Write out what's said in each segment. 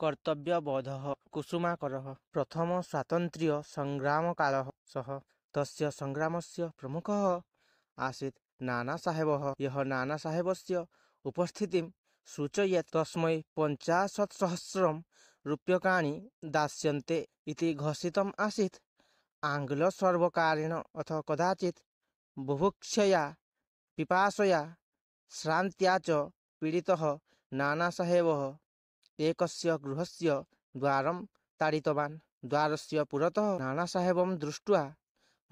कर्तव्यबोधः कुसुमाकरः। प्रथम स्वातन्त्र्य संग्रामकालः सः तस्य संग्रामस्य प्रमुखः आसीत् नानासाहेबः। यः नानासाहेबस्य उपस्थितिं सूचयेत् तस्मै 50,000 रूप्यकाणि दास्यन्ते इति घोषितम् आसीत्। आङ्ग्लसर्वकारेण अथ कदाचित् बुभुक्षया पिपासया श्रान्त्या च पीडितः नानासाहेबः एकस्य गृहस्य द्वारं ताडितवान्। द्वारस्य पुरतः नानासाहेबं दृष्ट्वा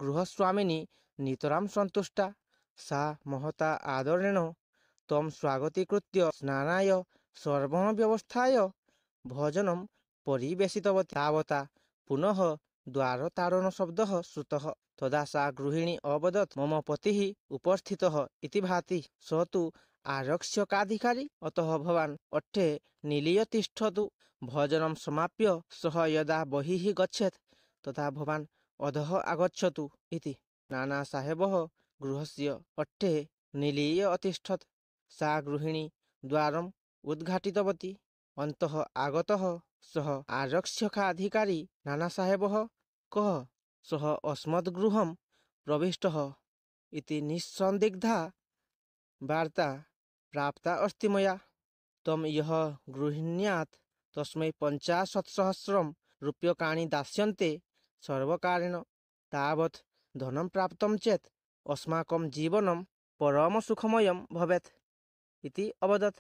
गृहस्वामिनी नितरां सन्तुष्टा। सा महता आदरेण तं स्वागतीकृत्य स्नानाय सर्वव्यवस्थाय भोजनं परिवेशितवती। तावता पुनः द्वारताडनशब्दः श्रुतः। तदा सा गृहिणी अवदत्, मम पतिः उपस्थितः इति भाति। स तु आरक्षकाधिकारी, अतः भवान् अट्टे निलीय तिष्ठतु। भोजनं समाप्य सः यदा बहिः गच्छेत् तदा भवान् अधः आगच्छतु इति। नानासाहेबः गृहस्य अट्टे निलीय अतिष्ठत्। सा गृहिणी द्वारम् उद्घाटितवती। अन्तः आगतः सः आरक्षकाधिकारी नानासाहेबः कः? सः अस्मद्गृहं प्रविष्टः इति निस्सन्दिग्धा वार्ता प्राप्ता अस्ति मया। तं यः गृह्णात् तस्मै 50,000 रूप्यकाणि दास्यन्ते सर्वकारेण। तावत् धनं प्राप्तं चेत् अस्माकं जीवनं परमसुखमयं भवेत् इति अवदत्।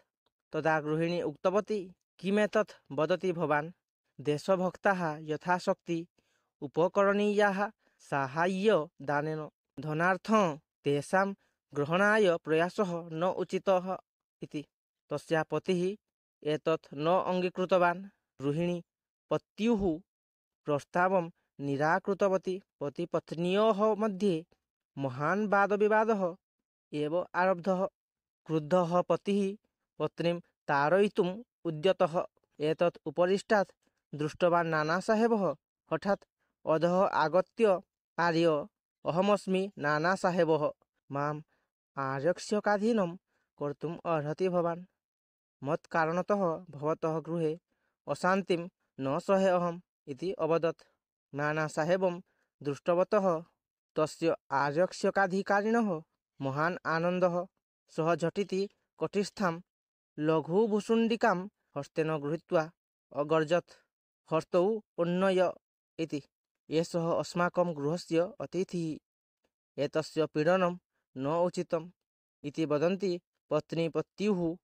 तदा गृहिणी उक्तवती, किमेतत् वदति भवान्? देशभक्ताः यथाशक्ति उपकरणीयाः साहाय्यदानेन। धनार्थं तेषां ग्रहणाय प्रयासः न उचितः इति। तस्याः पतिः एतत् न अङ्गीकृतवान्। गृहिणी पत्युः प्रस्तावं निराकृतवती। पतिपत्न्योः मध्ये महान् वादविवादः एव आरब्धः। क्रुद्धः पतिः पत्नीं ताडयितुम् उद्यतः। एतत् उपरिष्टात् दृष्टवान् नानासाहेबः हठात् अधः आगत्य आर्य, अहमस्मि नानासाहेबः, माम् आरक्षकाधीनं कर्तुम् अर्हति भवान्। मत्कारणतः भवतः गृहे अशान्तिं न सहे अहम् इति अवदत्। नानासाहेबं दृष्टवतः तस्य आरक्षकाधिकारिणः महान् आनन्दः। सः झटिति कटिस्थां लघुभुशुण्डिकां हस्तेन गृहीत्वा अगर्जत्, हस्तौ उन्नय इति। एषः अस्माकं गृहस्य अतिथिः, एतस्य पीडनं न उचितम् इति वदन्ती पत्नी पत्युः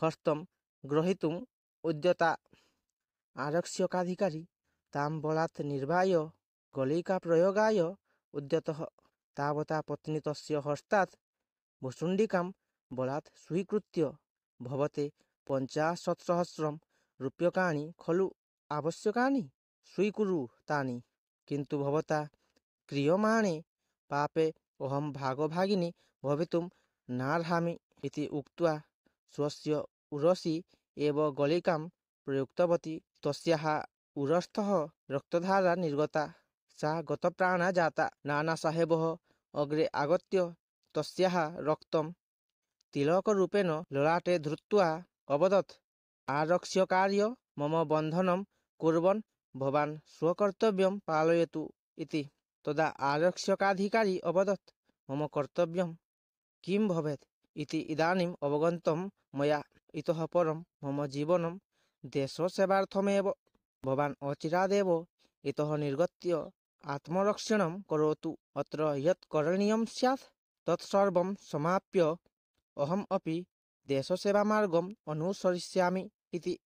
हस्तं ग्रहीतुम् उद्यता। आरक्षकाधिकारी तां बलात् निर्वाय गलिकाप्रयोगाय उद्यतः। तावता पत्नी तस्य हस्तात् भुशुण्डिकां बलात् स्वीकृत्य, भवते 50,000 रूप्यकाणि खलु आवश्यकानि? स्वीकुरु तानि। किन्तु भवता क्रियमाणे पापे अहं भागभागिनी भवितुं नार्हामि इति उक्त्वा स्वस्य उरसि एव गलिकां प्रयुक्तवती। तस्याः उरस्थः रक्तधारा निर्गता। सा गतप्राणा जाता। नानासाहेबः अग्रे आगत्य तस्याः रक्तं तिलकरूपेण ललाटे धृत्वा अवदत्, आरक्षकार्य मम बन्धनं कुर्वन् भवान् स्वकर्तव्यं पालयतु इति। तदा आरक्षकाधिकारी अवदत्, मम कर्तव्यं किं भवेत् इति इदानीम् अवगतं मया। इतः परं मम जीवनं देशसेवार्थमेव। भवान् अचिरादेव इतः निर्गत्य आत्मरक्षणं करोतु। अत्र यत् करणीयं स्यात् तत्सर्वं समाप्य अहम् अपि देशसेवामार्गम् अनुसरिष्यामि इति।